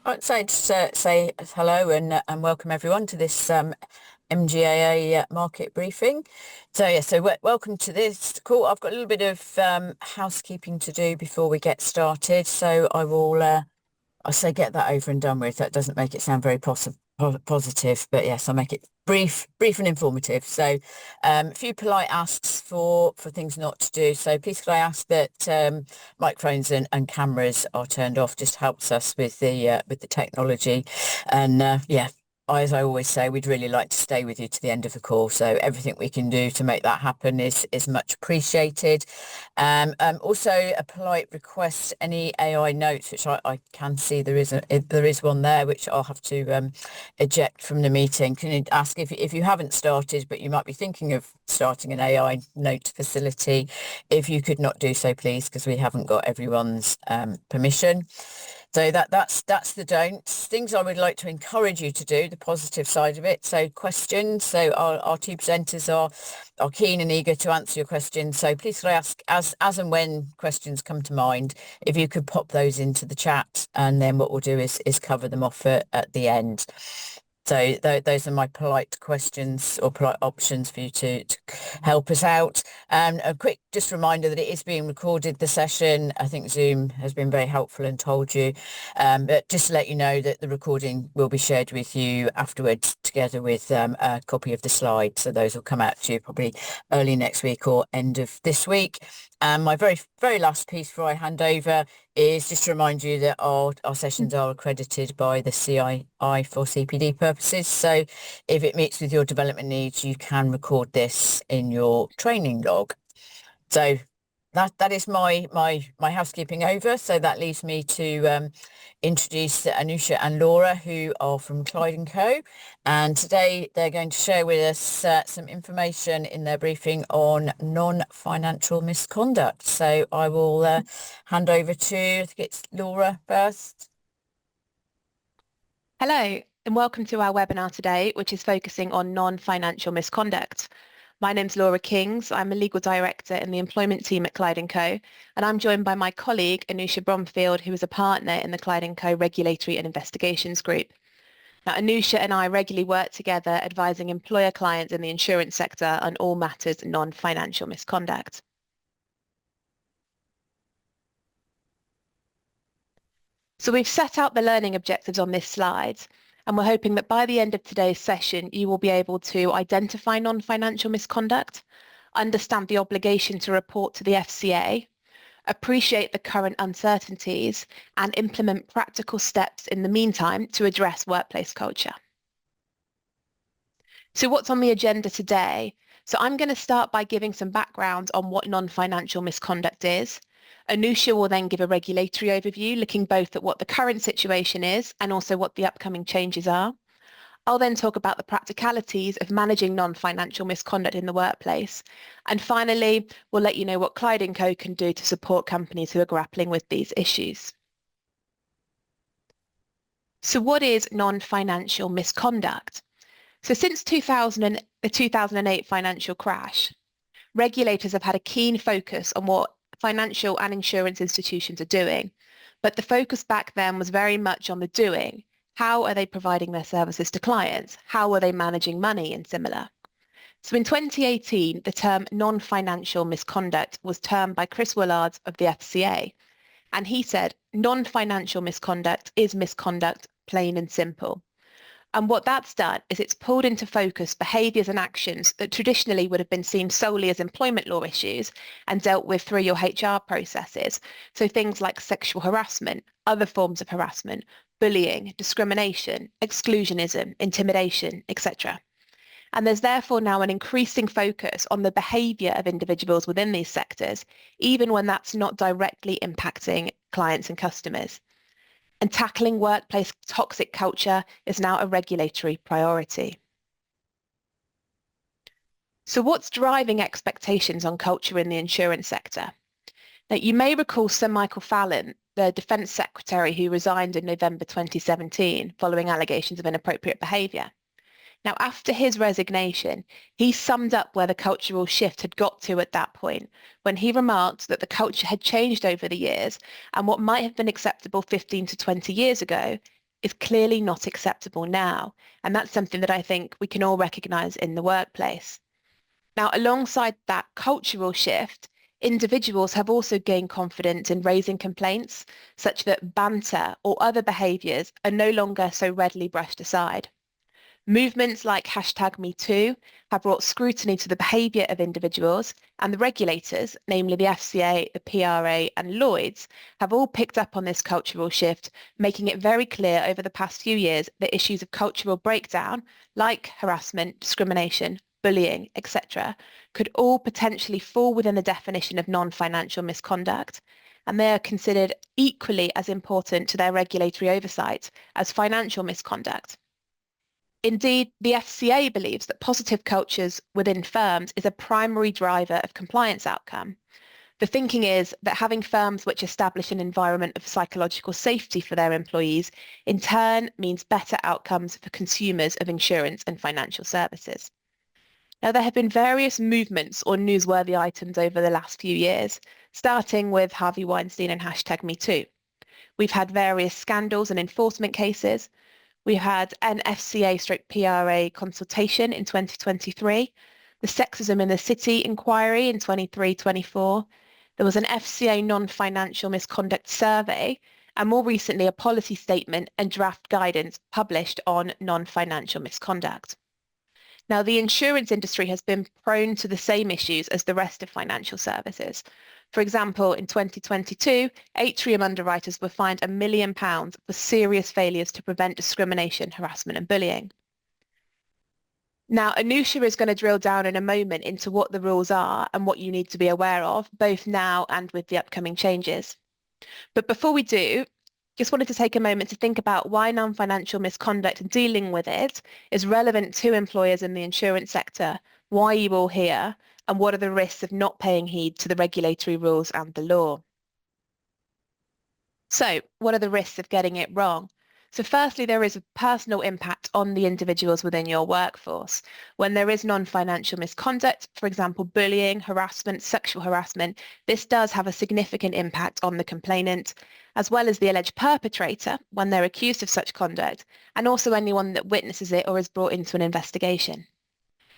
I'd say say hello and welcome everyone to this MGAA market briefing. So yeah, so welcome to this call. I've got a little bit of housekeeping to do before we get started. So I say get that over and done with. That doesn't make it sound very positive, but yes, I'll make it brief and informative. So a few polite asks for things not to do. So please could I ask that microphones and cameras are turned off. Just helps us with the technology. And yeah, as I always say, we'd really like to stay with you to the end of the call. So everything we can do to make that happen is much appreciated. Also, a polite request: any AI notes, which I can see there is one there, which I'll have to eject from the meeting. Can you ask if you haven't started, but you might be thinking of starting an AI note facility, if you could not do so, please, because we haven't got everyone's permission. So that's the don'ts. Things I would like to encourage you to do, the positive side of it. So questions. So our two presenters are keen and eager to answer your questions. So please could I ask, as and when questions come to mind, if you could pop those into the chat, and then what we'll do is cover them off at the end. So those are my polite questions or polite options for you to help us out. And a quick just reminder that it is being recorded, the session. I think Zoom has been very helpful and told you. But just to let you know that the recording will be shared with you afterwards, together with a copy of the slides. So those will come out to you probably early next week or end of this week. And my very last piece before I hand over is just to remind you that our sessions are accredited by the CII for CPD purposes. So if it meets with your development needs, you can record this in your training log. So that is my housekeeping over. So that leaves me to introduce Anusha and Laura, who are from Clyde & Co. And today they're going to share with us some information in their briefing on non-financial misconduct. So I will hand over to, I think it's Laura first. Hello, and welcome to our webinar today, which is focusing on non-financial misconduct. My name's Laura Kings. I'm a legal director in the employment team at Clyde & Co, and I'm joined by my colleague, Anusha Bromfield, who is a partner in the Clyde & Co Regulatory and Investigations Group. Now, Anusha and I regularly work together advising employer clients in the insurance sector on all matters non-financial misconduct. So we've set out the learning objectives on this slide, and we're hoping that by the end of today's session, you will be able to identify non-financial misconduct, understand the obligation to report to the FCA, appreciate the current uncertainties, and implement practical steps in the meantime to address workplace culture. So what's on the agenda today? So I'm going to start by giving some background on what non-financial misconduct is. Anusha will then give a regulatory overview, looking both at what the current situation is and also what the upcoming changes are. I'll then talk about the practicalities of managing non-financial misconduct in the workplace. And finally, we'll let you know what Clyde & Co can do to support companies who are grappling with these issues. So what is non-financial misconduct? So since the 2008 financial crash, regulators have had a keen focus on what financial and insurance institutions are doing. But the focus back then was very much on the doing. How are they providing their services to clients? How are they managing money and similar? So in 2018, the term non-financial misconduct was termed by Chris Willards of the FCA. And he said, non-financial misconduct is misconduct, plain and simple. And what that's done is it's pulled into focus behaviours and actions that traditionally would have been seen solely as employment law issues and dealt with through your HR processes. So things like sexual harassment, other forms of harassment, bullying, discrimination, exclusionism, intimidation, etc. And there's therefore now an increasing focus on the behaviour of individuals within these sectors, even when that's not directly impacting clients and customers. And tackling workplace toxic culture is now a regulatory priority. So what's driving expectations on culture in the insurance sector? Now, you may recall Sir Michael Fallon, the Defence Secretary who resigned in November 2017 following allegations of inappropriate behaviour. Now, after his resignation, he summed up where the cultural shift had got to at that point, when he remarked that the culture had changed over the years, and what might have been acceptable 15 to 20 years ago is clearly not acceptable now. And that's something that I think we can all recognise in the workplace. Now, alongside that cultural shift, individuals have also gained confidence in raising complaints, such that banter or other behaviours are no longer so readily brushed aside. Movements like #MeToo have brought scrutiny to the behaviour of individuals, and the regulators, namely the FCA, the PRA and Lloyd's, have all picked up on this cultural shift, making it very clear over the past few years that issues of cultural breakdown, like harassment, discrimination, bullying, etc., could all potentially fall within the definition of non-financial misconduct, and they are considered equally as important to their regulatory oversight as financial misconduct. Indeed, the FCA believes that positive cultures within firms is a primary driver of compliance outcome. The thinking is that having firms which establish an environment of psychological safety for their employees in turn means better outcomes for consumers of insurance and financial services. Now, there have been various movements or newsworthy items over the last few years, starting with Harvey Weinstein and #MeToo. We've had various scandals and enforcement cases. We had an FCA/PRA consultation in 2023, the Sexism in the City inquiry in 23-24. There was an FCA non-financial misconduct survey, and more recently a policy statement and draft guidance published on non-financial misconduct. Now, the insurance industry has been prone to the same issues as the rest of financial services. For example, in 2022, Atrium underwriters were fined £1 million for serious failures to prevent discrimination, harassment and bullying. Now, Anusha is going to drill down in a moment into what the rules are and what you need to be aware of, both now and with the upcoming changes. But before we do, just wanted to take a moment to think about why non-financial misconduct and dealing with it is relevant to employers in the insurance sector, why you all here, and what are the risks of not paying heed to the regulatory rules and the law. So, what are the risks of getting it wrong? So firstly, there is a personal impact on the individuals within your workforce. When there is non-financial misconduct, for example, bullying, harassment, sexual harassment, this does have a significant impact on the complainant, as well as the alleged perpetrator when they're accused of such conduct, and also anyone that witnesses it or is brought into an investigation.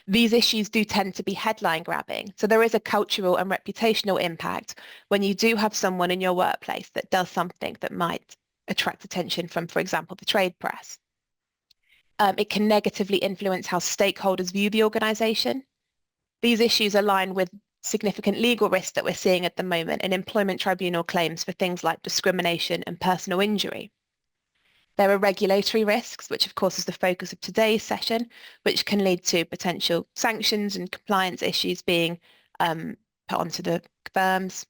These issues do tend to be headline grabbing, so there is a cultural and reputational impact when you do have someone in your workplace that does something that might attract attention from, for example, the trade press. It can negatively influence how stakeholders view the organisation. These issues align with significant legal risks that we're seeing at the moment in employment tribunal claims for things like discrimination and personal injury. There are regulatory risks, which of course is the focus of today's session, which can lead to potential sanctions and compliance issues being put onto the firms.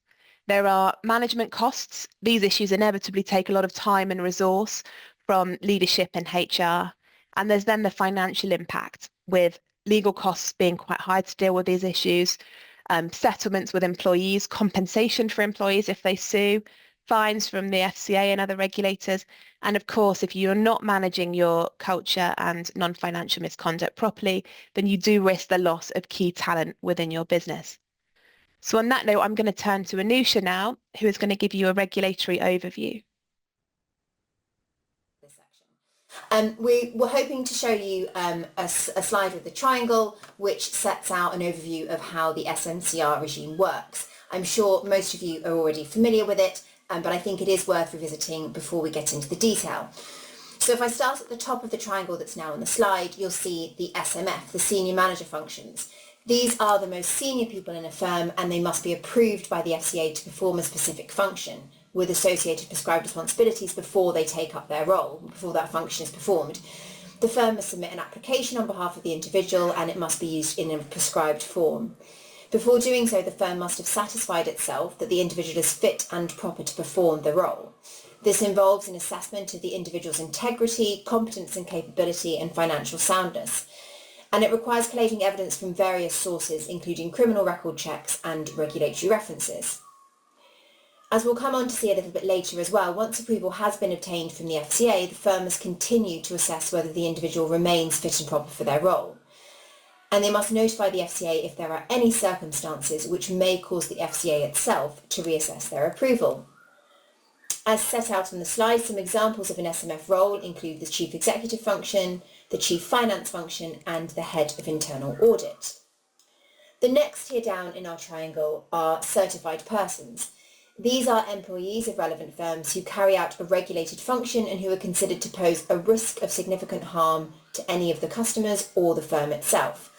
There are management costs. These issues inevitably take a lot of time and resource from leadership and HR. And there's then the financial impact, with legal costs being quite high to deal with these issues, settlements with employees, compensation for employees if they sue, fines from the FCA and other regulators. And of course, if you're not managing your culture and non-financial misconduct properly, then you do risk the loss of key talent within your business. So on that note, I'm going to turn to Anusha now, who is going to give you a regulatory overview. We were hoping to show you a slide with the triangle, which sets out an overview of how the SMCR regime works. I'm sure most of you are already familiar with it, but I think it is worth revisiting before we get into the detail. So if I start at the top of the triangle that's now on the slide, you'll see the SMF, the senior manager functions. These are the most senior people in a firm, and they must be approved by the FCA to perform a specific function with associated prescribed responsibilities before they take up their role, before that function is performed. The firm must submit an application on behalf of the individual, and it must be used in a prescribed form. Before doing so, the firm must have satisfied itself that the individual is fit and proper to perform the role. This involves an assessment of the individual's integrity, competence and capability, and financial soundness. And it requires collating evidence from various sources, including criminal record checks and regulatory references. As we'll come on to see a little bit later as well, once approval has been obtained from the FCA, the firm must continue to assess whether the individual remains fit and proper for their role. And they must notify the FCA if there are any circumstances which may cause the FCA itself to reassess their approval. As set out on the slide, some examples of an SMF role include the Chief Executive function, the Chief Finance function, and the Head of Internal Audit. The next tier down in our triangle are certified persons. These are employees of relevant firms who carry out a regulated function and who are considered to pose a risk of significant harm to any of the customers or the firm itself.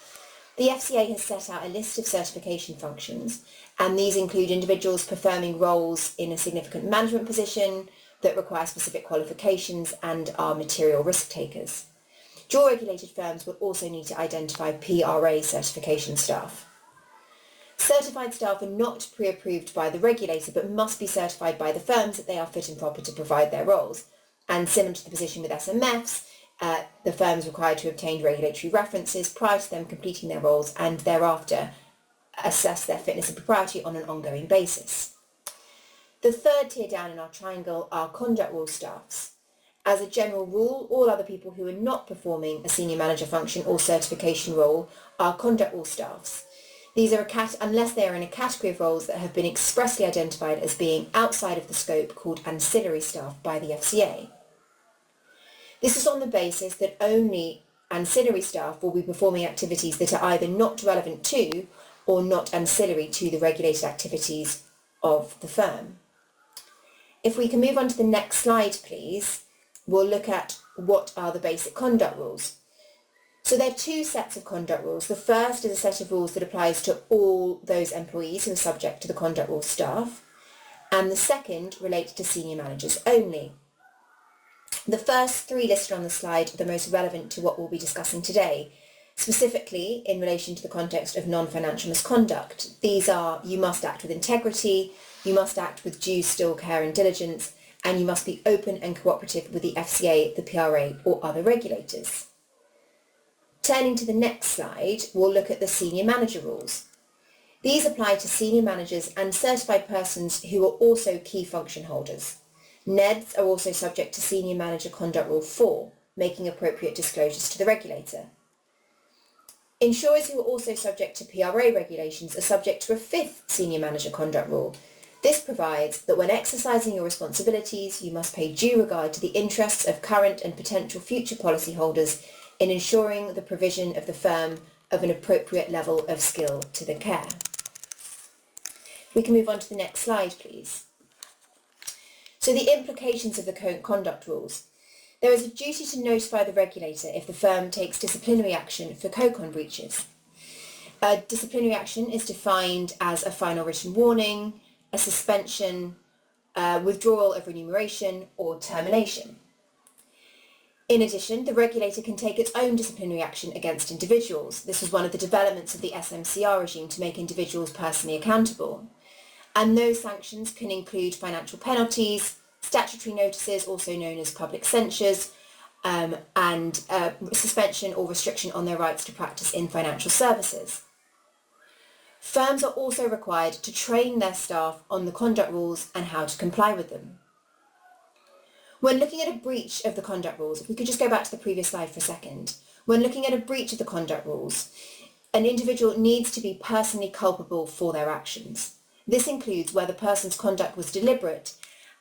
The FCA has set out a list of certification functions, and these include individuals performing roles in a significant management position that require specific qualifications and are material risk takers. Dual regulated firms will also need to identify PRA certification staff. Certified staff are not pre-approved by the regulator but must be certified by the firms that they are fit and proper to provide their roles. And similar to the position with SMFs, the firm is required to obtain regulatory references prior to them completing their roles and thereafter assess their fitness and propriety on an ongoing basis. The third tier down in our triangle are conduct rule staffs. As a general rule, all other people who are not performing a senior manager function or certification role are conduct rule staffs. These are unless they are in a category of roles that have been expressly identified as being outside of the scope called ancillary staff by the FCA. This is on the basis that only ancillary staff will be performing activities that are either not relevant to or not ancillary to the regulated activities of the firm. If we can move on to the next slide, please, we'll look at what are the basic conduct rules. So there are two sets of conduct rules. The first is a set of rules that applies to all those employees who are subject to the conduct rule staff, and the second relates to senior managers only. The first three listed on the slide are the most relevant to what we'll be discussing today, specifically in relation to the context of non-financial misconduct. These are: you must act with integrity, you must act with due skill, care and diligence, and you must be open and cooperative with the FCA, the PRA or other regulators. Turning to the next slide, we'll look at the senior manager rules. These apply to senior managers and certified persons who are also key function holders. NEDs are also subject to Senior Manager Conduct Rule 4, making appropriate disclosures to the regulator. Insurers who are also subject to PRA regulations are subject to a fifth Senior Manager Conduct Rule. This provides that when exercising your responsibilities, you must pay due regard to the interests of current and potential future policyholders in ensuring the provision of the firm of an appropriate level of skill to the care. We can move on to the next slide, please. So the implications of the conduct rules. There is a duty to notify the regulator if the firm takes disciplinary action for COCON breaches. A disciplinary action is defined as a final written warning, a suspension, withdrawal of remuneration, or termination. In addition, the regulator can take its own disciplinary action against individuals. This was one of the developments of the SMCR regime to make individuals personally accountable. And those sanctions can include financial penalties, statutory notices, also known as public censures, and suspension or restriction on their rights to practice in financial services. Firms are also required to train their staff on the conduct rules and how to comply with them. When looking at a breach of the conduct rules, if we could just go back to the previous slide for a second. When looking at a breach of the conduct rules, an individual needs to be personally culpable for their actions. This includes where the person's conduct was deliberate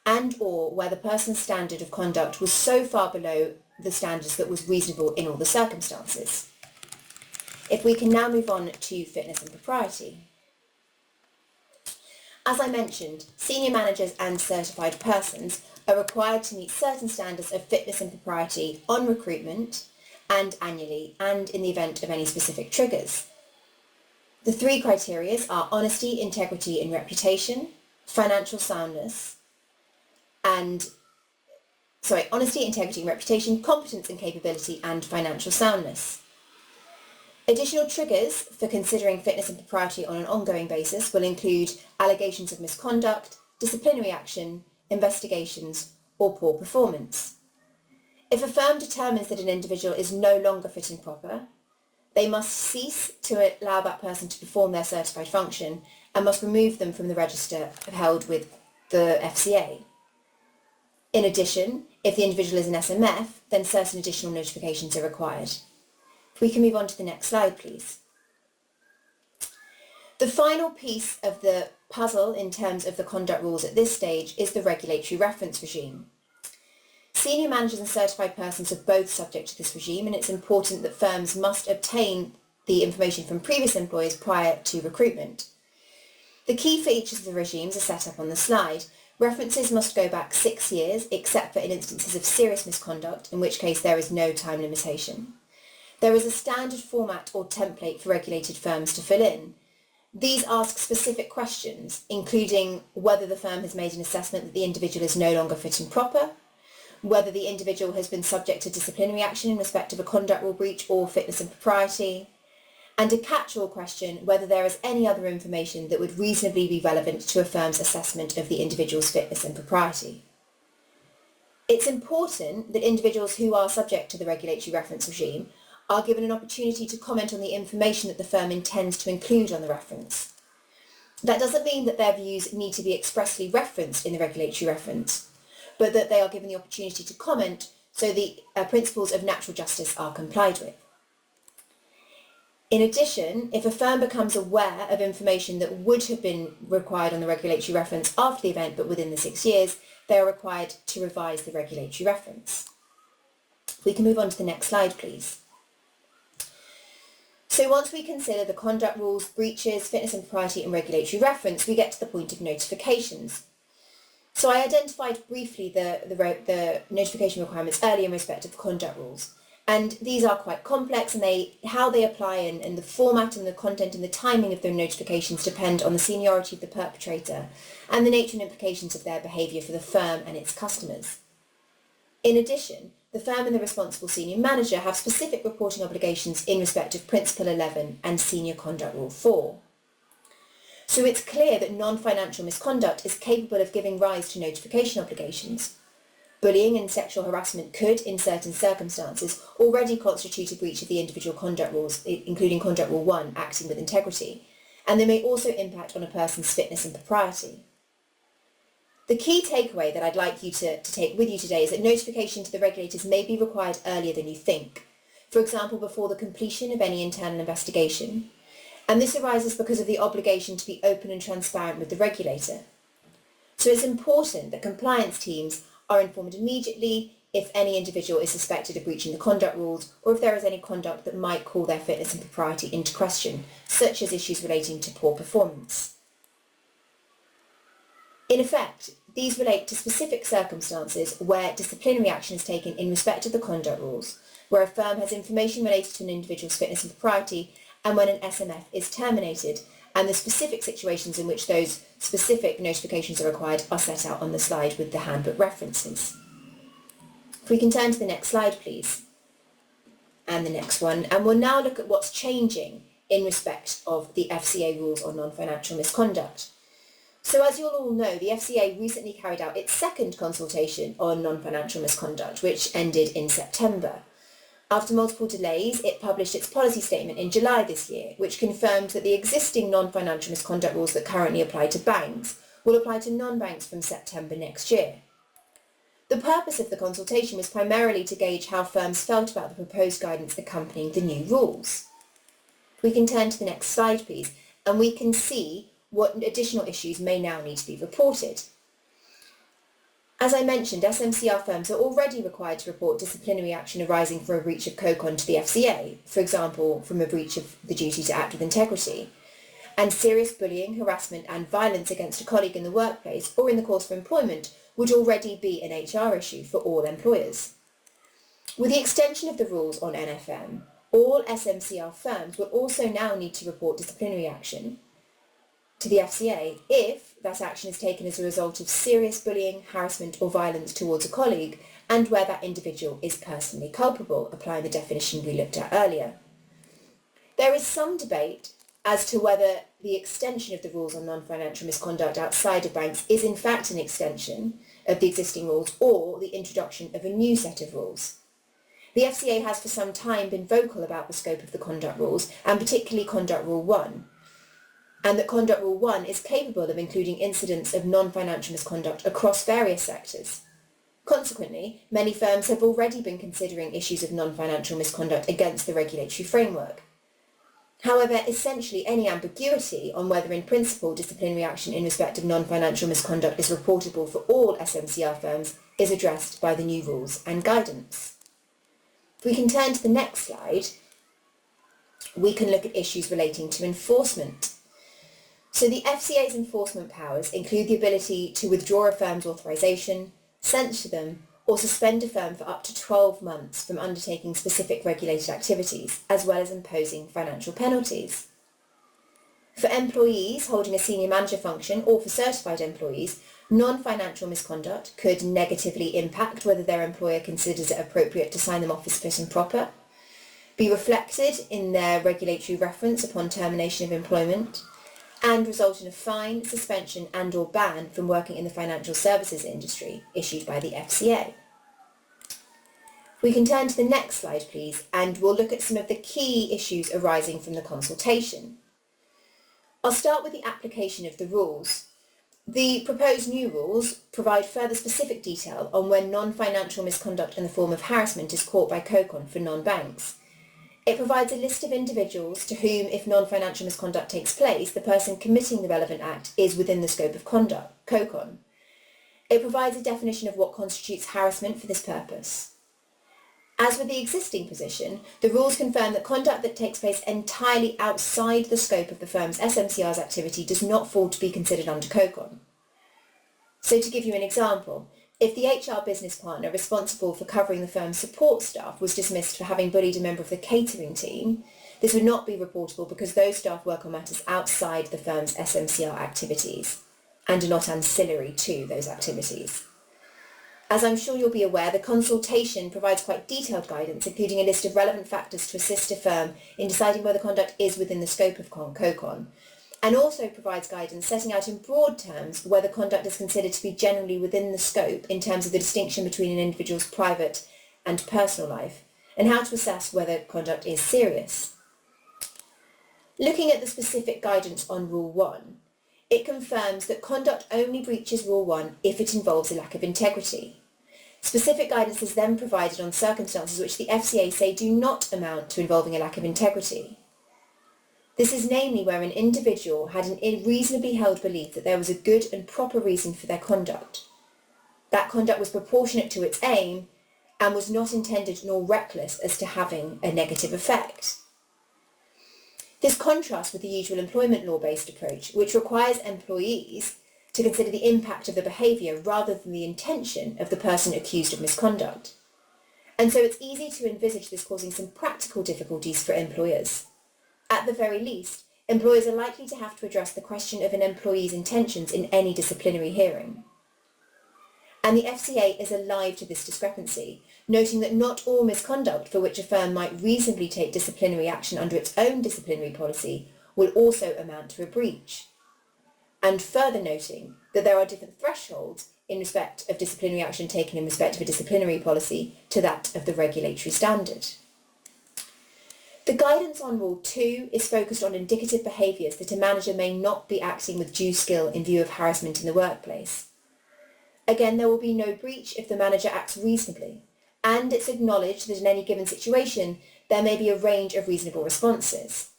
and or where the person's standard of conduct was so far below the standards that was reasonable in all the circumstances. If we can now move on to fitness and propriety. As I mentioned, senior managers and certified persons are required to meet certain standards of fitness and propriety on recruitment and annually and in the event of any specific triggers. The three criteria are honesty, integrity and reputation, honesty, integrity and reputation, competence and capability, and financial soundness. Additional triggers for considering fitness and propriety on an ongoing basis will include allegations of misconduct, disciplinary action, investigations, or poor performance. If a firm determines that an individual is no longer fit and proper, they must cease to allow that person to perform their certified function and must remove them from the register held with the FCA. In addition, if the individual is an SMF, then certain additional notifications are required. If we can move on to the next slide, please. The final piece of the puzzle in terms of the conduct rules at this stage is the regulatory reference regime. Senior managers and certified persons are both subject to this regime, and it's important that firms must obtain the information from previous employers prior to recruitment. The key features of the regimes are set up on the slide. References must go back 6 years, except for in instances of serious misconduct, in which case there is no time limitation. There is a standard format or template for regulated firms to fill in. These ask specific questions, including whether the firm has made an assessment that the individual is no longer fit and proper, whether the individual has been subject to disciplinary action in respect of a conduct rule breach or fitness and propriety, and a catch-all question whether there is any other information that would reasonably be relevant to a firm's assessment of the individual's fitness and propriety. It's important that individuals who are subject to the regulatory reference regime are given an opportunity to comment on the information that the firm intends to include on the reference. That doesn't mean that their views need to be expressly referenced in the regulatory reference, but that they are given the opportunity to comment so the principles of natural justice are complied with. In addition, if a firm becomes aware of information that would have been required on the regulatory reference after the event but within the 6 years, they are required to revise the regulatory reference. We can move on to the next slide, please. So once we consider the conduct rules, breaches, fitness and propriety and regulatory reference, we get to the point of notifications. So I identified briefly the notification requirements earlier in respect of conduct rules. And these are quite complex, and how they apply and the format and the content and the timing of their notifications depend on the seniority of the perpetrator and the nature and implications of their behaviour for the firm and its customers. In addition, the firm and the responsible senior manager have specific reporting obligations in respect of Principle 11 and Senior Conduct Rule 4. So it's clear that non-financial misconduct is capable of giving rise to notification obligations. Bullying and sexual harassment could, in certain circumstances, already constitute a breach of the individual conduct rules, including Conduct Rule 1, acting with integrity, and they may also impact on a person's fitness and propriety. The key takeaway that I'd like you to take with you today is that notification to the regulators may be required earlier than you think, for example, before the completion of any internal investigation, and this arises because of the obligation to be open and transparent with the regulator. So it's important that compliance teams are informed immediately if any individual is suspected of breaching the conduct rules or if there is any conduct that might call their fitness and propriety into question, such as issues relating to poor performance. In effect, these relate to specific circumstances where disciplinary action is taken in respect of the conduct rules, where a firm has information related to an individual's fitness and propriety, and when an SMF is terminated, and the specific situations in which those specific notifications are required are set out on the slide with the handbook references. If we can turn to the next slide, please, and the next one, and we'll now look at what's changing in respect of the FCA rules on non-financial misconduct. So as you'll all know, the FCA recently carried out its second consultation on non-financial misconduct, which ended in September. After multiple delays, it published its policy statement in July this year, which confirmed that the existing non-financial misconduct rules that currently apply to banks will apply to non-banks from September next year. The purpose of the consultation was primarily to gauge how firms felt about the proposed guidance accompanying the new rules. We can turn to the next slide, please, and we can see what additional issues may now need to be reported. As I mentioned, SMCR firms are already required to report disciplinary action arising from a breach of COCON to the FCA, for example, from a breach of the duty to act with integrity. And serious bullying, harassment and violence against a colleague in the workplace or in the course of employment would already be an HR issue for all employers. With the extension of the rules on NFM, all SMCR firms will also now need to report disciplinary action to the FCA if that action is taken as a result of serious bullying, harassment or violence towards a colleague and where that individual is personally culpable, applying the definition we looked at earlier. There is some debate as to whether the extension of the rules on non-financial misconduct outside of banks is in fact an extension of the existing rules or the introduction of a new set of rules. The FCA has for some time been vocal about the scope of the conduct rules, and particularly Conduct Rule 1, and that Conduct Rule 1 is capable of including incidents of non-financial misconduct across various sectors. Consequently, many firms have already been considering issues of non-financial misconduct against the regulatory framework. However, essentially any ambiguity on whether in principle disciplinary action in respect of non-financial misconduct is reportable for all SMCR firms is addressed by the new rules and guidance. If we can turn to the next slide, we can look at issues relating to enforcement. So the FCA's enforcement powers include the ability to withdraw a firm's authorisation, censure them, or suspend a firm for up to 12 months from undertaking specific regulated activities, as well as imposing financial penalties. For employees holding a senior manager function or for certified employees, non-financial misconduct could negatively impact whether their employer considers it appropriate to sign them off as fit and proper, be reflected in their regulatory reference upon termination of employment, and result in a fine, suspension and/or ban from working in the financial services industry issued by the FCA. We can turn to the next slide, please, and we'll look at some of the key issues arising from the consultation. I'll start with the application of the rules. The proposed new rules provide further specific detail on when non-financial misconduct in the form of harassment is caught by COCON for non-banks. It provides a list of individuals to whom, if non-financial misconduct takes place, the person committing the relevant act is within the scope of conduct, COCON. It provides a definition of what constitutes harassment for this purpose. As with the existing position, the rules confirm that conduct that takes place entirely outside the scope of the firm's SMCR's activity does not fall to be considered under COCON. So to give you an example, if the HR business partner responsible for covering the firm's support staff was dismissed for having bullied a member of the catering team, this would not be reportable because those staff work on matters outside the firm's SMCR activities and are not ancillary to those activities. As I'm sure you'll be aware, the consultation provides quite detailed guidance, including a list of relevant factors to assist a firm in deciding whether conduct is within the scope of COCON, and also provides guidance setting out in broad terms whether conduct is considered to be generally within the scope in terms of the distinction between an individual's private and personal life, and how to assess whether conduct is serious. Looking at the specific guidance on Rule 1, it confirms that conduct only breaches Rule 1 if it involves a lack of integrity. Specific guidance is then provided on circumstances which the FCA say do not amount to involving a lack of integrity. This is namely where an individual had an reasonably held belief that there was a good and proper reason for their conduct. That conduct was proportionate to its aim and was not intended nor reckless as to having a negative effect. This contrasts with the usual employment law-based approach, which requires employees to consider the impact of the behaviour rather than the intention of the person accused of misconduct. And so it's easy to envisage this causing some practical difficulties for employers. At the very least, employers are likely to have to address the question of an employee's intentions in any disciplinary hearing. And the FCA is alive to this discrepancy, noting that not all misconduct for which a firm might reasonably take disciplinary action under its own disciplinary policy will also amount to a breach. And further noting that there are different thresholds in respect of disciplinary action taken in respect of a disciplinary policy to that of the regulatory standard. The guidance on Rule 2 is focused on indicative behaviours that a manager may not be acting with due skill in view of harassment in the workplace. Again, there will be no breach if the manager acts reasonably, and it's acknowledged that in any given situation there may be a range of reasonable responses.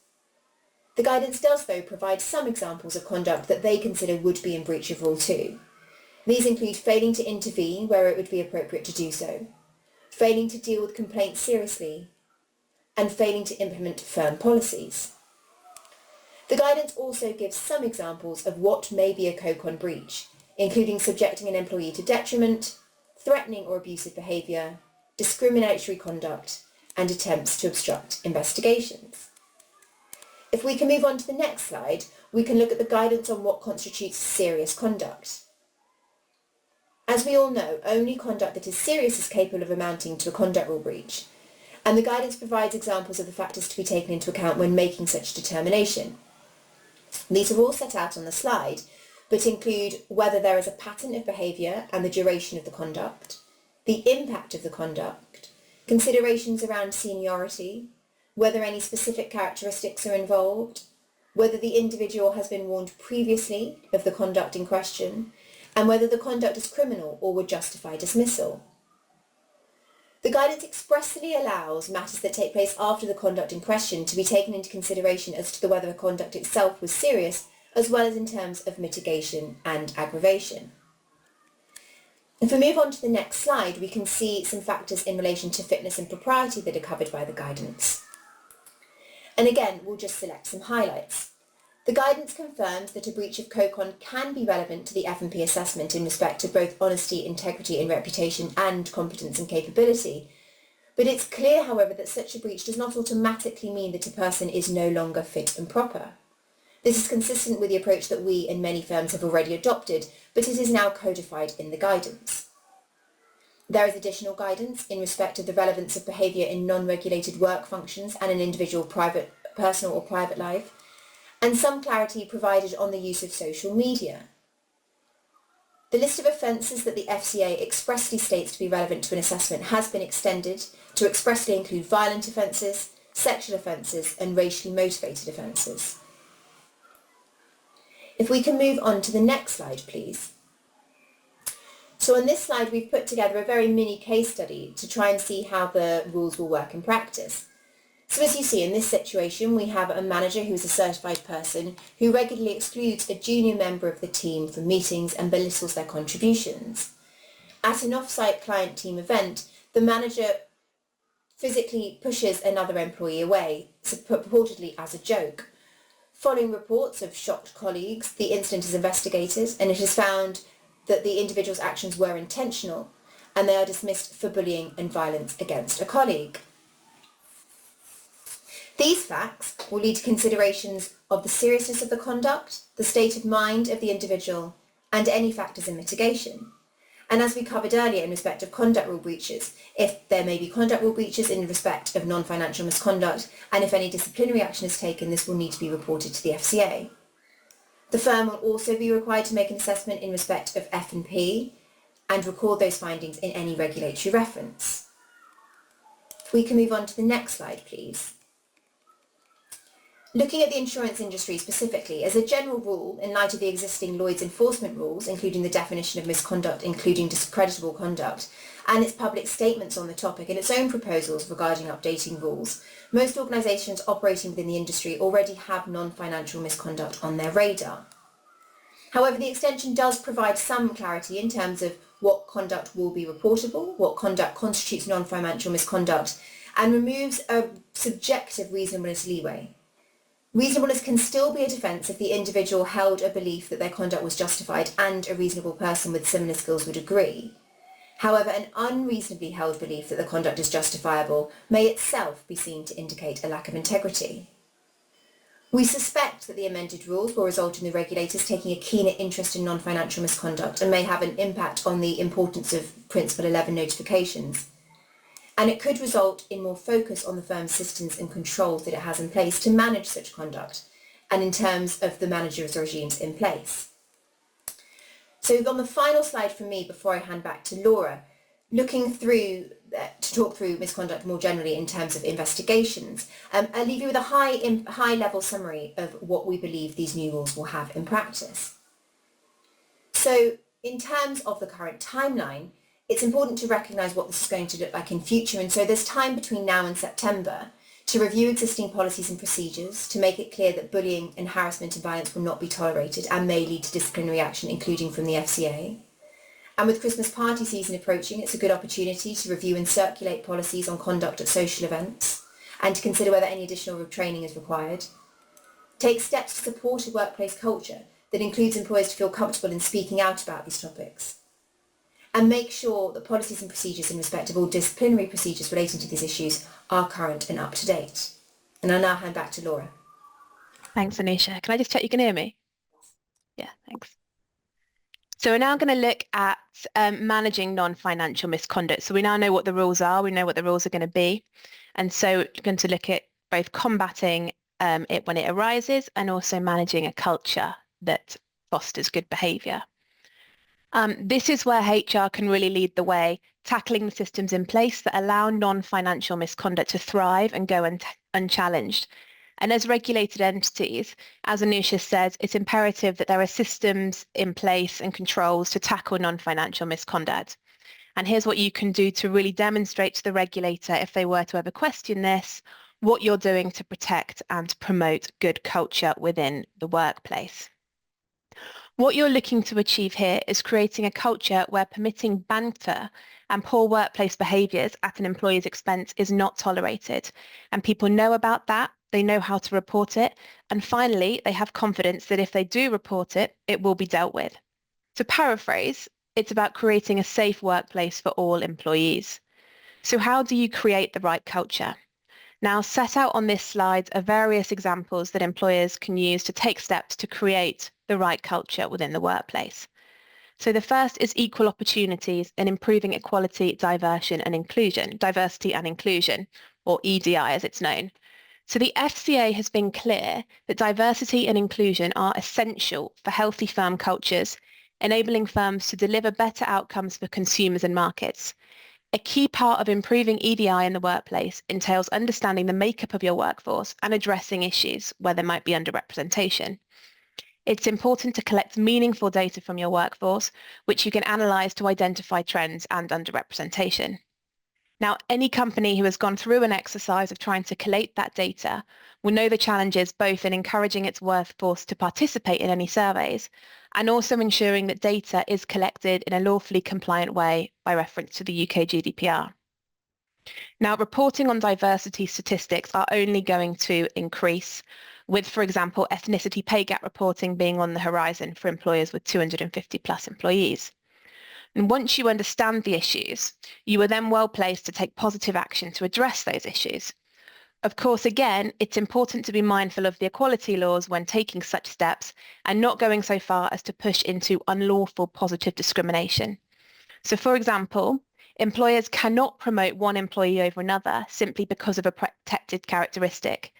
The guidance does, though, provide some examples of conduct that they consider would be in breach of Rule 2. These include failing to intervene where it would be appropriate to do so, failing to deal with complaints seriously, and failing to implement firm policies. The guidance also gives some examples of what may be a COCON breach, including subjecting an employee to detriment, threatening or abusive behaviour, discriminatory conduct, and attempts to obstruct investigations. If we can move on to the next slide, we can look at the guidance on what constitutes serious conduct. As we all know, only conduct that is serious is capable of amounting to a conduct rule breach, and the guidance provides examples of the factors to be taken into account when making such determination. These are all set out on the slide, but include whether there is a pattern of behaviour and the duration of the conduct, the impact of the conduct, considerations around seniority, whether any specific characteristics are involved, whether the individual has been warned previously of the conduct in question, and whether the conduct is criminal or would justify dismissal. The guidance expressly allows matters that take place after the conduct in question to be taken into consideration as to whether the conduct itself was serious, as well as in terms of mitigation and aggravation. If we move on to the next slide, we can see some factors in relation to fitness and propriety that are covered by the guidance. And again, we'll just select some highlights. The guidance confirms that a breach of COCON can be relevant to the F&P assessment in respect of both honesty, integrity and reputation and competence and capability. But it's clear, however, that such a breach does not automatically mean that a person is no longer fit and proper. This is consistent with the approach that we and many firms have already adopted, but it is now codified in the guidance. There is additional guidance in respect of the relevance of behaviour in non-regulated work functions and an individual personal or private life, and some clarity provided on the use of social media. The list of offences that the FCA expressly states to be relevant to an assessment has been extended to expressly include violent offences, sexual offences and racially motivated offences. If we can move on to the next slide, please. So on this slide we've put together a very mini case study to try and see how the rules will work in practice. So as you see, in this situation we have a manager who is a certified person who regularly excludes a junior member of the team from meetings and belittles their contributions. At an off-site client team event, the manager physically pushes another employee away, purportedly as a joke. Following reports of shocked colleagues, the incident is investigated and it is found that the individual's actions were intentional and they are dismissed for bullying and violence against a colleague. These facts will lead to considerations of the seriousness of the conduct, the state of mind of the individual, and any factors in mitigation. And as we covered earlier in respect of conduct rule breaches, if there may be conduct rule breaches in respect of non-financial misconduct, and if any disciplinary action is taken, this will need to be reported to the FCA. The firm will also be required to make an assessment in respect of F&P and record those findings in any regulatory reference. If we can move on to the next slide, please. Looking at the insurance industry specifically, as a general rule, in light of the existing Lloyd's enforcement rules, including the definition of misconduct, including discreditable conduct, and its public statements on the topic and its own proposals regarding updating rules, most organisations operating within the industry already have non-financial misconduct on their radar. However, the extension does provide some clarity in terms of what conduct will be reportable, what conduct constitutes non-financial misconduct, and removes a subjective reasonableness leeway. Reasonableness can still be a defence if the individual held a belief that their conduct was justified and a reasonable person with similar skills would agree. However, an unreasonably held belief that the conduct is justifiable may itself be seen to indicate a lack of integrity. We suspect that the amended rules will result in the regulators taking a keener interest in non-financial misconduct and may have an impact on the importance of Principle 11 notifications. And it could result in more focus on the firm's systems and controls that it has in place to manage such conduct, and in terms of the managers' regimes in place. So on the final slide from me before I hand back to Laura, looking through to talk through misconduct more generally in terms of investigations, I'll leave you with a high-level summary of what we believe these new rules will have in practice. So in terms of the current timeline, it's important to recognise what this is going to look like in future, and so there's time between now and September to review existing policies and procedures, to make it clear that bullying and harassment and violence will not be tolerated and may lead to disciplinary action, including from the FCA. And with Christmas party season approaching, it's a good opportunity to review and circulate policies on conduct at social events and to consider whether any additional training is required. Take steps to support a workplace culture that includes employers to feel comfortable in speaking out about these topics. And make sure that policies and procedures in respect of all disciplinary procedures relating to these issues are current and up to date. And I'll now hand back to Laura. Thanks, Anisha. Can I just check you can hear me? Yeah, thanks. So we're now going to look at managing non-financial misconduct. So we now know what the rules are, we know what the rules are going to be. And so we're going to look at both combating it when it arises and also managing a culture that fosters good behaviour. This is where HR can really lead the way, tackling the systems in place that allow non-financial misconduct to thrive and go unchallenged. And as regulated entities, as Anisha said, it's imperative that there are systems in place and controls to tackle non-financial misconduct. And here's what you can do to really demonstrate to the regulator, if they were to ever question this, what you're doing to protect and promote good culture within the workplace. What you're looking to achieve here is creating a culture where permitting banter and poor workplace behaviours at an employee's expense is not tolerated. And people know about that, they know how to report it, and finally, they have confidence that if they do report it, it will be dealt with. To paraphrase, it's about creating a safe workplace for all employees. So how do you create the right culture? Now, set out on this slide are various examples that employers can use to take steps to create the right culture within the workplace. So the first is equal opportunities and improving equality, diversity and inclusion, or EDI as it's known. So the FCA has been clear that diversity and inclusion are essential for healthy firm cultures, enabling firms to deliver better outcomes for consumers and markets. A key part of improving EDI in the workplace entails understanding the makeup of your workforce and addressing issues where there might be underrepresentation. It's important to collect meaningful data from your workforce, which you can analyse to identify trends and underrepresentation. Now, any company who has gone through an exercise of trying to collate that data will know the challenges both in encouraging its workforce to participate in any surveys and also ensuring that data is collected in a lawfully compliant way by reference to the UK GDPR. Now, reporting on diversity statistics are only going to increase, with, for example, ethnicity pay gap reporting being on the horizon for employers with 250 plus employees. And once you understand the issues, you are then well placed to take positive action to address those issues. Of course, again, it's important to be mindful of the equality laws when taking such steps and not going so far as to push into unlawful positive discrimination. So, for example, employers cannot promote one employee over another simply because of a protected characteristic.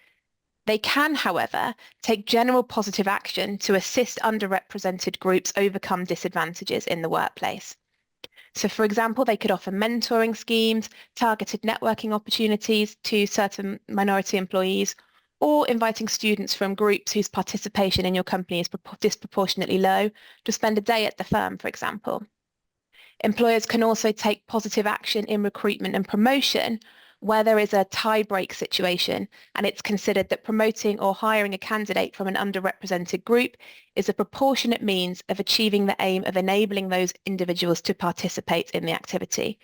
They can, however, take general positive action to assist underrepresented groups overcome disadvantages in the workplace. So, for example, they could offer mentoring schemes, targeted networking opportunities to certain minority employees, or inviting students from groups whose participation in your company is disproportionately low to spend a day at the firm, for example. Employers can also take positive action in recruitment and promotion where there is a tie-break situation and it's considered that promoting or hiring a candidate from an underrepresented group is a proportionate means of achieving the aim of enabling those individuals to participate in the activity.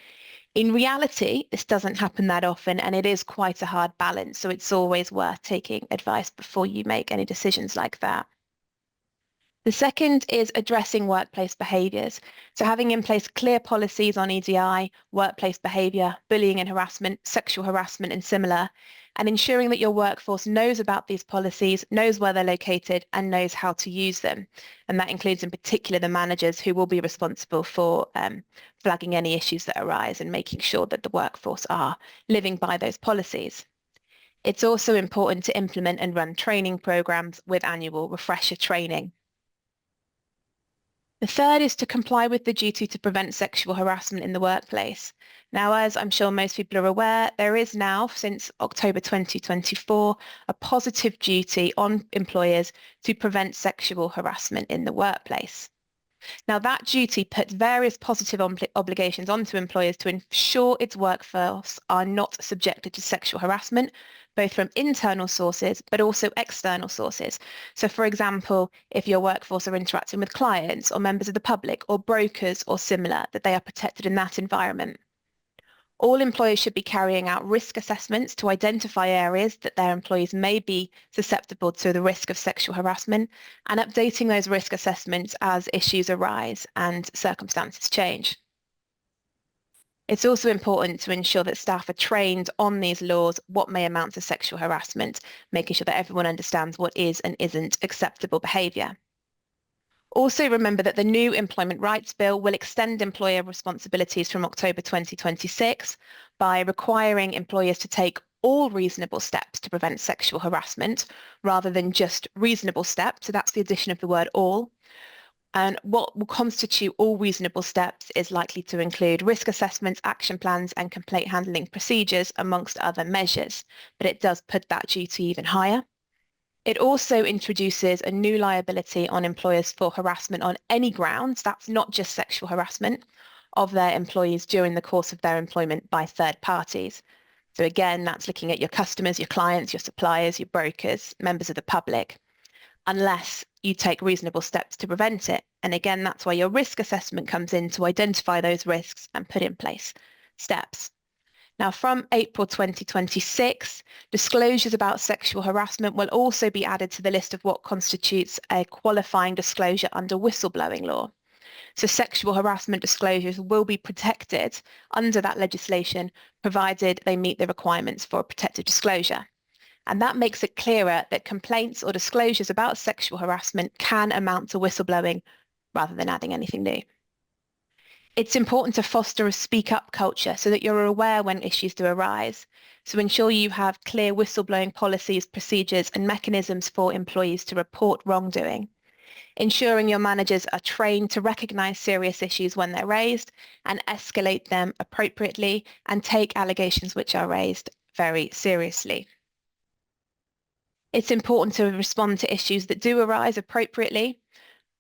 In reality, this doesn't happen that often and it is quite a hard balance, so it's always worth taking advice before you make any decisions like that. The second is addressing workplace behaviours. So having in place clear policies on EDI, workplace behaviour, bullying and harassment, sexual harassment and similar, and ensuring that your workforce knows about these policies, knows where they're located and knows how to use them. And that includes in particular the managers who will be responsible for flagging any issues that arise and making sure that the workforce are living by those policies. It's also important to implement and run training programmes with annual refresher training. The third is to comply with the duty to prevent sexual harassment in the workplace. Now, as I'm sure most people are aware, there is now, since October 2024, a positive duty on employers to prevent sexual harassment in the workplace. Now, that duty puts various positive obligations onto employers to ensure its workforce are not subjected to sexual harassment, both from internal sources, but also external sources. So, for example, if your workforce are interacting with clients or members of the public or brokers or similar, that they are protected in that environment. All employers should be carrying out risk assessments to identify areas that their employees may be susceptible to the risk of sexual harassment and updating those risk assessments as issues arise and circumstances change. It's also important to ensure that staff are trained on these laws, what may amount to sexual harassment, making sure that everyone understands what is and isn't acceptable behaviour. Also remember that the new Employment Rights Bill will extend employer responsibilities from October 2026 by requiring employers to take all reasonable steps to prevent sexual harassment rather than just reasonable steps. So that's the addition of the word all. And what will constitute all reasonable steps is likely to include risk assessments, action plans and complaint handling procedures amongst other measures, but it does put that duty even higher. It also introduces a new liability on employers for harassment on any grounds, that's not just sexual harassment, of their employees during the course of their employment by third parties. So again, that's looking at your customers, your clients, your suppliers, your brokers, members of the public, unless you take reasonable steps to prevent it. And again, that's why your risk assessment comes in, to identify those risks and put in place steps. Now, from April 2026, disclosures about sexual harassment will also be added to the list of what constitutes a qualifying disclosure under whistleblowing law. So sexual harassment disclosures will be protected under that legislation, provided they meet the requirements for a protected disclosure. And that makes it clearer that complaints or disclosures about sexual harassment can amount to whistleblowing, rather than adding anything new. It's important to foster a speak-up culture so that you're aware when issues do arise. So ensure you have clear whistleblowing policies, procedures, and mechanisms for employees to report wrongdoing. Ensuring your managers are trained to recognise serious issues when they're raised and escalate them appropriately, and take allegations which are raised very seriously. It's important to respond to issues that do arise appropriately.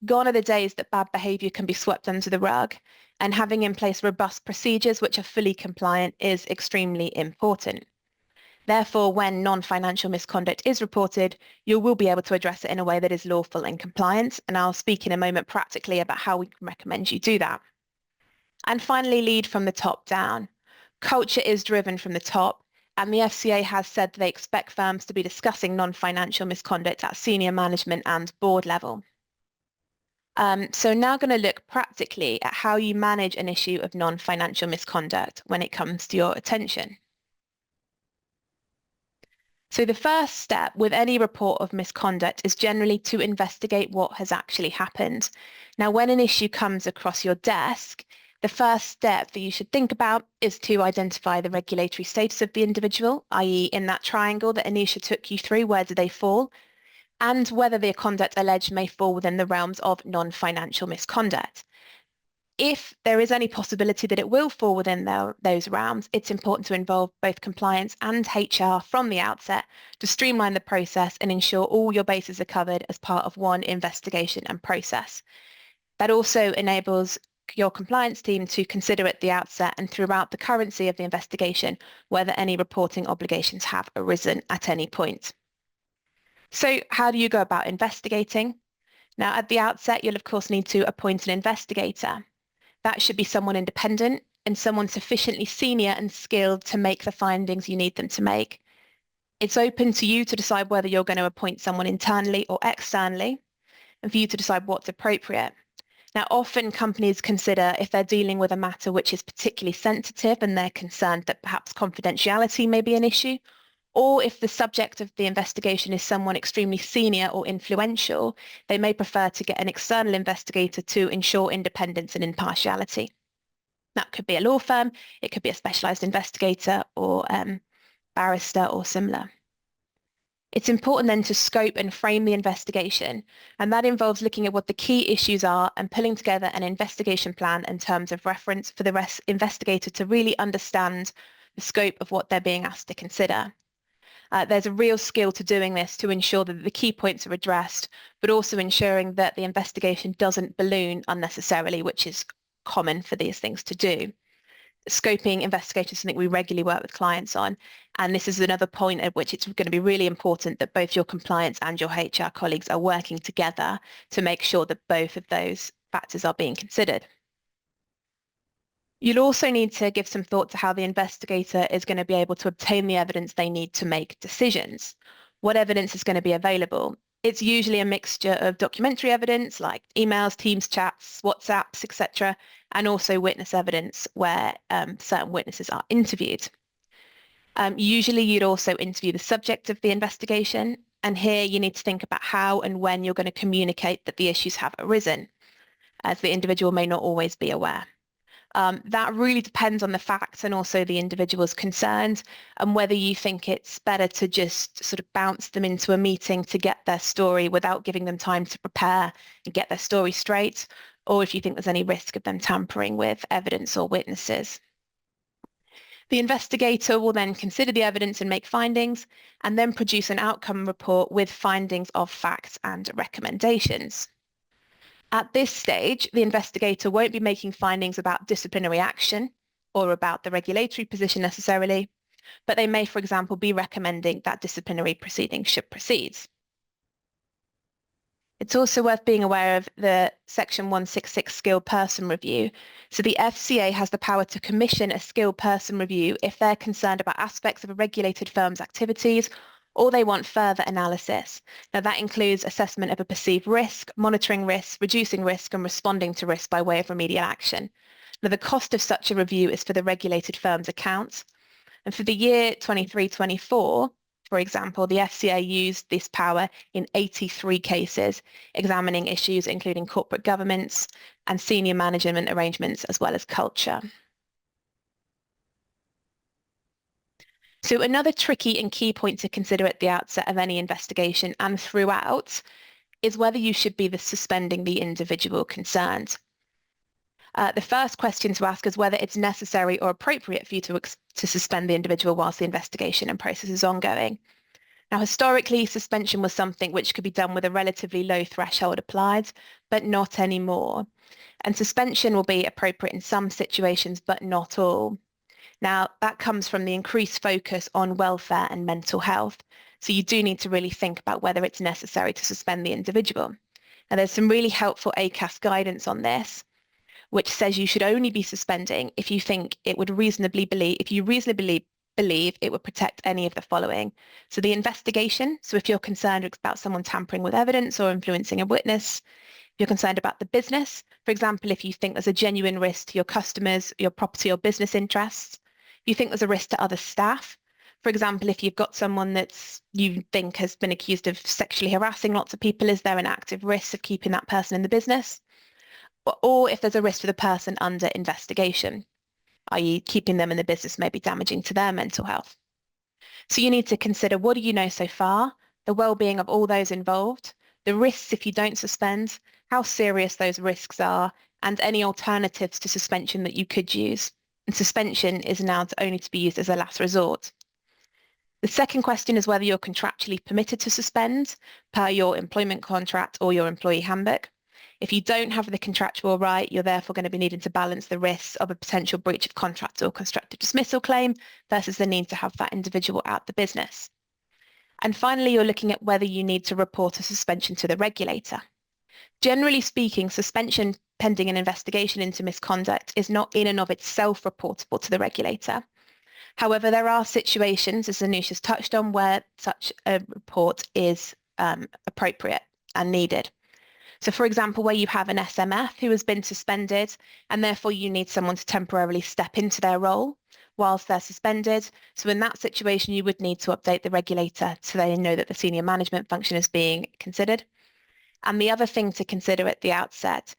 Gone are the days that bad behaviour can be swept under the rug, and having in place robust procedures which are fully compliant is extremely important. Therefore, when non-financial misconduct is reported, you will be able to address it in a way that is lawful and compliant, and I'll speak in a moment practically about how we can recommend you do that. And finally, lead from the top down. Culture is driven from the top, and the FCA has said that they expect firms to be discussing non-financial misconduct at senior management and board level. So now going to look practically at how you manage an issue of non-financial misconduct when it comes to your attention. So the first step with any report of misconduct is generally to investigate what has actually happened. Now, when an issue comes across your desk, the first step that you should think about is to identify the regulatory status of the individual, i.e. in that triangle that Anisha took you through, where do they fall? And whether the conduct alleged may fall within the realms of non-financial misconduct. If there is any possibility that it will fall within those realms, it's important to involve both compliance and HR from the outset to streamline the process and ensure all your bases are covered as part of one investigation and process. That also enables your compliance team to consider at the outset and throughout the currency of the investigation whether any reporting obligations have arisen at any point. So how do you go about investigating? Now, at the outset, you'll of course need to appoint an investigator. That should be someone independent and someone sufficiently senior and skilled to make the findings you need them to make. It's open to you to decide whether you're going to appoint someone internally or externally, and for you to decide what's appropriate. Now, often companies consider if they're dealing with a matter which is particularly sensitive and they're concerned that perhaps confidentiality may be an issue, or if the subject of the investigation is someone extremely senior or influential, they may prefer to get an external investigator to ensure independence and impartiality. That could be a law firm, it could be a specialised investigator or barrister or similar. It's important then to scope and frame the investigation, and that involves looking at what the key issues are and pulling together an investigation plan in terms of reference for the investigator to really understand the scope of what they're being asked to consider. There's a real skill to doing this to ensure that the key points are addressed, but also ensuring that the investigation doesn't balloon unnecessarily, which is common for these things to do. Scoping investigation is something we regularly work with clients on, and this is another point at which it's going to be really important that both your compliance and your HR colleagues are working together to make sure that both of those factors are being considered. You'll also need to give some thought to how the investigator is going to be able to obtain the evidence they need to make decisions. What evidence is going to be available? It's usually a mixture of documentary evidence like emails, Teams chats, WhatsApps, etc., and also witness evidence where certain witnesses are interviewed. Usually you'd also interview the subject of the investigation, and here you need to think about how and when you're going to communicate that the issues have arisen, as the individual may not always be aware. That really depends on the facts and also the individual's concerns, and whether you think it's better to just sort of bounce them into a meeting to get their story without giving them time to prepare and get their story straight, or if you think there's any risk of them tampering with evidence or witnesses. The investigator will then consider the evidence and make findings, and then produce an outcome report with findings of facts and recommendations. At this stage, the investigator won't be making findings about disciplinary action or about the regulatory position necessarily, but they may, for example, be recommending that disciplinary proceedings should proceed. It's also worth being aware of the Section 166 skilled person review. So the FCA has the power to commission a skilled person review if they're concerned about aspects of a regulated firm's activities or they want further analysis. Now that includes assessment of a perceived risk, monitoring risk, reducing risk and responding to risk by way of remedial action. Now the cost of such a review is for the regulated firm's accounts. And for the year 23-24, for example, the FCA used this power in 83 cases, examining issues including corporate governance and senior management arrangements, as well as culture. So another tricky and key point to consider at the outset of any investigation and throughout is whether you should be suspending the individual concerned. The first question to ask is whether it's necessary or appropriate for you to suspend the individual whilst the investigation and process is ongoing. Now, historically, suspension was something which could be done with a relatively low threshold applied, but not anymore. And suspension will be appropriate in some situations, but not all. Now, that comes from the increased focus on welfare and mental health. So you do need to really think about whether it's necessary to suspend the individual. Now, there's some really helpful ACAS guidance on this, which says you should only be suspending if you think it would reasonably believe it would protect any of the following. So the investigation, so if you're concerned about someone tampering with evidence or influencing a witness, if you're concerned about the business, for example, if you think there's a genuine risk to your customers, your property or business interests, if you think there's a risk to other staff, for example, if you've got someone that you think has been accused of sexually harassing lots of people, is there an active risk of keeping that person in the business? Or if there's a risk to the person under investigation, i.e. keeping them in the business may be damaging to their mental health. So you need to consider, what do you know so far, the well-being of all those involved, the risks if you don't suspend, how serious those risks are, and any alternatives to suspension that you could use. And suspension is now only to be used as a last resort. The second question is whether you're contractually permitted to suspend per your employment contract or your employee handbook. If you don't have the contractual right, you're therefore going to be needing to balance the risks of a potential breach of contract or constructive dismissal claim versus the need to have that individual out the business. And finally, you're looking at whether you need to report a suspension to the regulator. Generally speaking, suspension pending an investigation into misconduct is not in and of itself reportable to the regulator. However, there are situations, as Anusha's touched on, where such a report is appropriate and needed. So for example, where you have an SMF who has been suspended and therefore you need someone to temporarily step into their role whilst they're suspended. So in that situation, you would need to update the regulator so they know that the senior management function is being considered. And the other thing to consider at the outset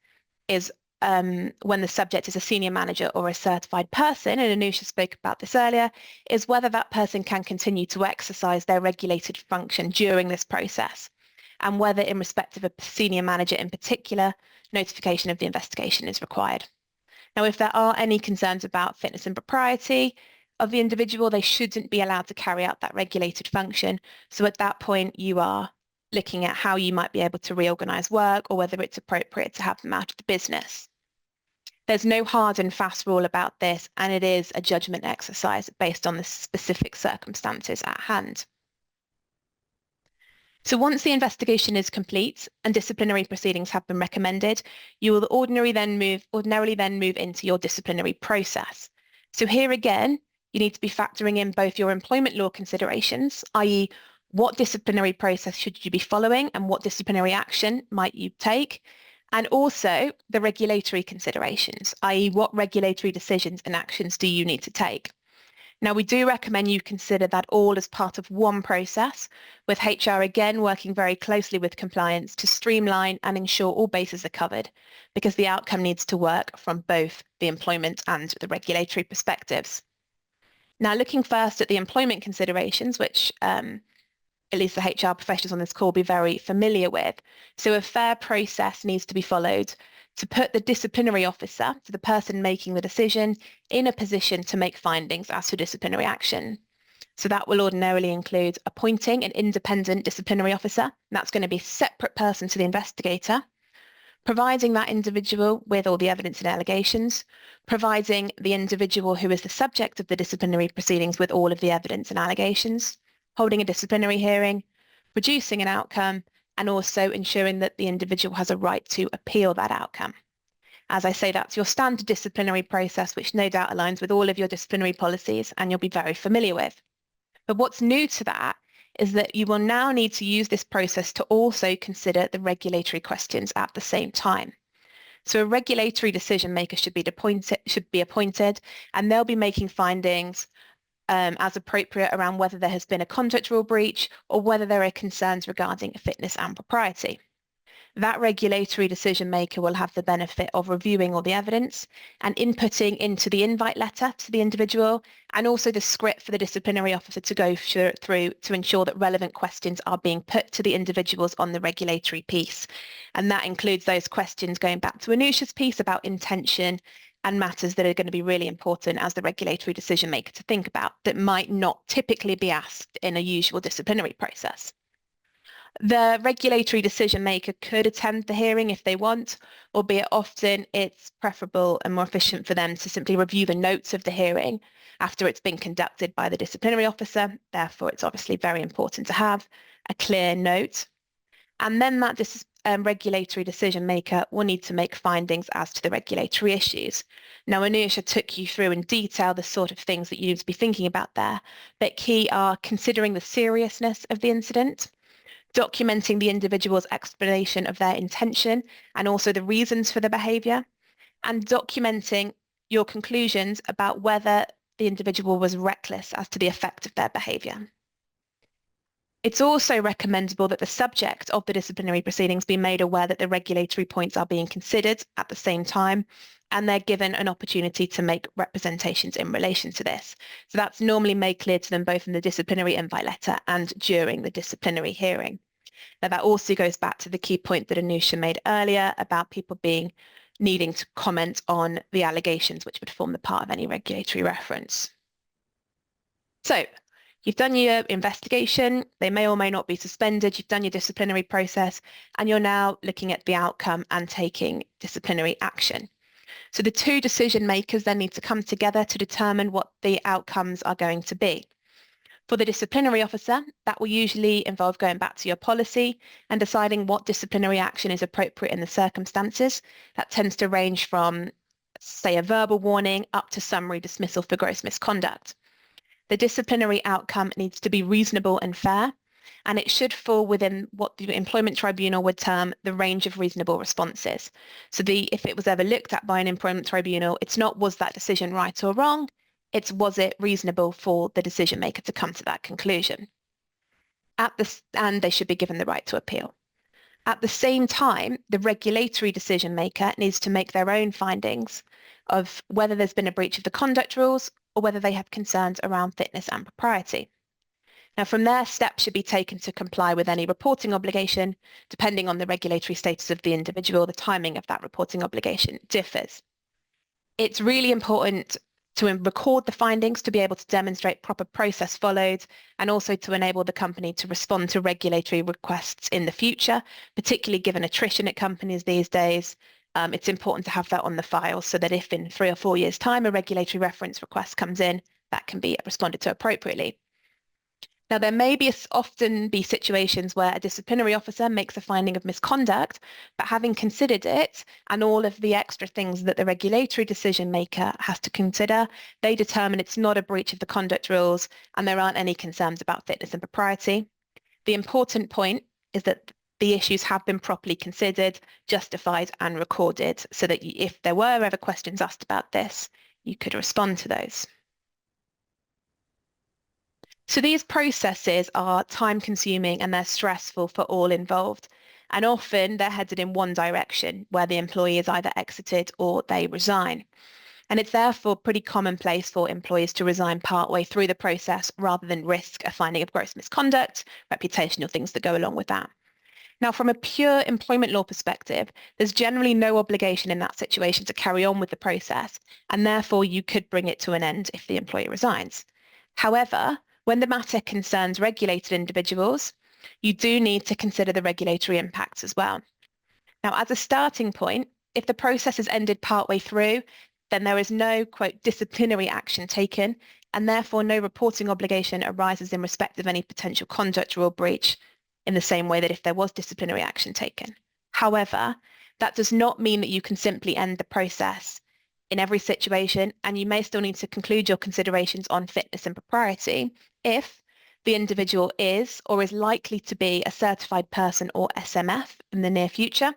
is when the subject is a senior manager or a certified person, and Anusha spoke about this earlier, is whether that person can continue to exercise their regulated function during this process, and whether in respect of a senior manager in particular, notification of the investigation is required. Now, if there are any concerns about fitness and propriety of the individual, they shouldn't be allowed to carry out that regulated function. So at that point, you are looking at how you might be able to reorganize work or whether it's appropriate to have them out of the business. There's no hard and fast rule about this, and it is a judgment exercise based on the specific circumstances at hand. So once the investigation is complete and disciplinary proceedings have been recommended, you will ordinarily then move into your disciplinary process. So here again, you need to be factoring in both your employment law considerations, i.e. what disciplinary process should you be following and what disciplinary action might you take, and also the regulatory considerations, i.e. what regulatory decisions and actions do you need to take. Now, we do recommend you consider that all as part of one process, with HR again working very closely with compliance to streamline and ensure all bases are covered, because the outcome needs to work from both the employment and the regulatory perspectives. Now, looking first at the employment considerations, which at least the HR professionals on this call will be very familiar with. So a fair process needs to be followed to put the disciplinary officer, so the person making the decision, in a position to make findings as to disciplinary action. So that will ordinarily include appointing an independent disciplinary officer. And that's going to be a separate person to the investigator, providing that individual with all the evidence and allegations, providing the individual who is the subject of the disciplinary proceedings with all of the evidence and allegations, holding a disciplinary hearing, producing an outcome, and also ensuring that the individual has a right to appeal that outcome. As I say, that's your standard disciplinary process, which no doubt aligns with all of your disciplinary policies and you'll be very familiar with. But what's new to that is that you will now need to use this process to also consider the regulatory questions at the same time. So a regulatory decision maker should be appointed, and they'll be making findings as appropriate around whether there has been a conduct rule breach or whether there are concerns regarding fitness and propriety. That regulatory decision maker will have the benefit of reviewing all the evidence and inputting into the invite letter to the individual, and also the script for the disciplinary officer to go through to ensure that relevant questions are being put to the individuals on the regulatory piece. And that includes those questions going back to Anusha's piece about intention and matters that are going to be really important as the regulatory decision maker to think about that might not typically be asked in a usual disciplinary process. The regulatory decision maker could attend the hearing if they want, albeit often it's preferable and more efficient for them to simply review the notes of the hearing after it's been conducted by the disciplinary officer. Therefore, it's obviously very important to have a clear note. And then that regulatory decision maker will need to make findings as to the regulatory issues. Now, Anusha took you through in detail the sort of things that you need to be thinking about there, but key are considering the seriousness of the incident, documenting the individual's explanation of their intention and also the reasons for the behaviour, and documenting your conclusions about whether the individual was reckless as to the effect of their behaviour. It's also recommendable that the subject of the disciplinary proceedings be made aware that the regulatory points are being considered at the same time, and they're given an opportunity to make representations in relation to this. So that's normally made clear to them both in the disciplinary invite letter and during the disciplinary hearing. Now that also goes back to the key point that Anusha made earlier about people needing to comment on the allegations which would form the part of any regulatory reference. So you've done your investigation, they may or may not be suspended, you've done your disciplinary process, and you're now looking at the outcome and taking disciplinary action. So the two decision makers then need to come together to determine what the outcomes are going to be. For the disciplinary officer, that will usually involve going back to your policy and deciding what disciplinary action is appropriate in the circumstances. That tends to range from, say, a verbal warning up to summary dismissal for gross misconduct. The disciplinary outcome needs to be reasonable and fair, and it should fall within what the employment tribunal would term the range of reasonable responses. So if it was ever looked at by an employment tribunal, it's not was that decision right or wrong, it's was it reasonable for the decision maker to come to that conclusion. And they should be given the right to appeal. At the same time, the regulatory decision maker needs to make their own findings of whether there's been a breach of the conduct rules or whether they have concerns around fitness and propriety. Now, from there, steps should be taken to comply with any reporting obligation. Depending on the regulatory status of the individual, the timing of that reporting obligation differs. It's really important to record the findings to be able to demonstrate proper process followed, and also to enable the company to respond to regulatory requests in the future, particularly given attrition at companies these days. It's important to have that on the file so that if in 3 or 4 years' time a regulatory reference request comes in, that can be responded to appropriately. Now, there may often be situations where a disciplinary officer makes a finding of misconduct, but having considered it and all of the extra things that the regulatory decision maker has to consider, they determine it's not a breach of the conduct rules and there aren't any concerns about fitness and propriety. The important point is that the issues have been properly considered, justified and recorded so that if there were ever questions asked about this, you could respond to those. So these processes are time-consuming and they're stressful for all involved, and often they're headed in one direction where the employee is either exited or they resign. And it's therefore pretty commonplace for employees to resign partway through the process rather than risk a finding of gross misconduct, reputational things that go along with that. Now, from a pure employment law perspective, there's generally no obligation in that situation to carry on with the process, and therefore you could bring it to an end if the employee resigns. However, when the matter concerns regulated individuals, you do need to consider the regulatory impacts as well. Now, as a starting point, if the process has ended partway through, then there is no, quote, disciplinary action taken, and therefore no reporting obligation arises in respect of any potential conduct rule breach in the same way that if there was disciplinary action taken. However, that does not mean that you can simply end the process in every situation, and you may still need to conclude your considerations on fitness and propriety if the individual is or is likely to be a certified person or SMF in the near future,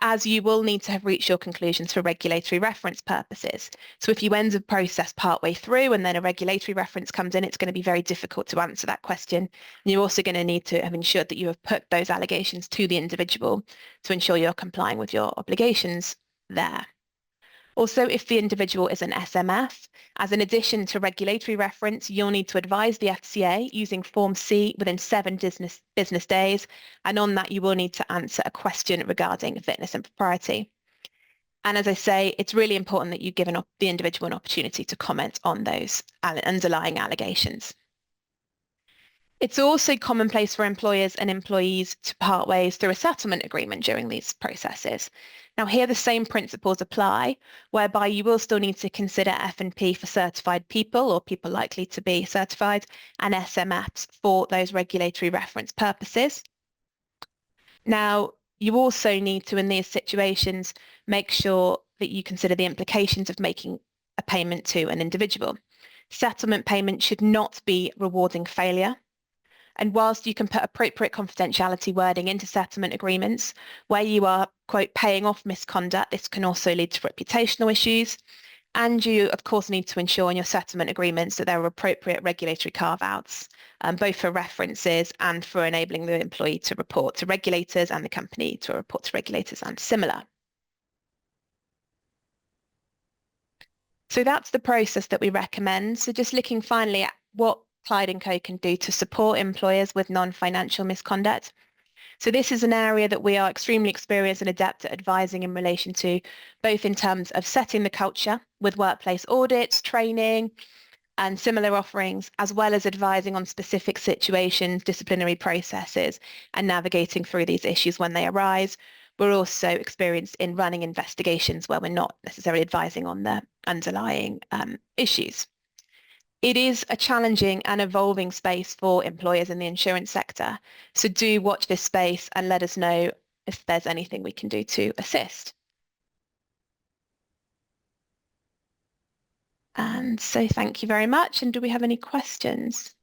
as you will need to have reached your conclusions for regulatory reference purposes. So if you end the process partway through and then a regulatory reference comes in, it's going to be very difficult to answer that question. And you're also going to need to have ensured that you have put those allegations to the individual to ensure you're complying with your obligations there. Also, if the individual is an SMF, as an addition to regulatory reference, you'll need to advise the FCA using Form C within 7 business days, and on that you will need to answer a question regarding fitness and propriety. And as I say, it's really important that you give the individual an opportunity to comment on those underlying allegations. It's also commonplace for employers and employees to part ways through a settlement agreement during these processes. Now here the same principles apply, whereby you will still need to consider F&P for certified people or people likely to be certified, and SMFs for those regulatory reference purposes. Now you also need to, in these situations, make sure that you consider the implications of making a payment to an individual. Settlement payment should not be rewarding failure. And whilst you can put appropriate confidentiality wording into settlement agreements, where you are, quote, paying off misconduct, this can also lead to reputational issues. And you, of course, need to ensure in your settlement agreements that there are appropriate regulatory carve-outs, both for references and for enabling the employee to report to regulators and the company to report to regulators and similar. So that's the process that we recommend. So just looking finally at what Clyde & Co can do to support employers with non-financial misconduct. So this is an area that we are extremely experienced and adept at advising in relation to, both in terms of setting the culture with workplace audits, training, and similar offerings, as well as advising on specific situations, disciplinary processes, and navigating through these issues when they arise. We're also experienced in running investigations where we're not necessarily advising on the underlying issues. It is a challenging and evolving space for employers in the insurance sector. So do watch this space and let us know if there's anything we can do to assist. And so thank you very much. And do we have any questions?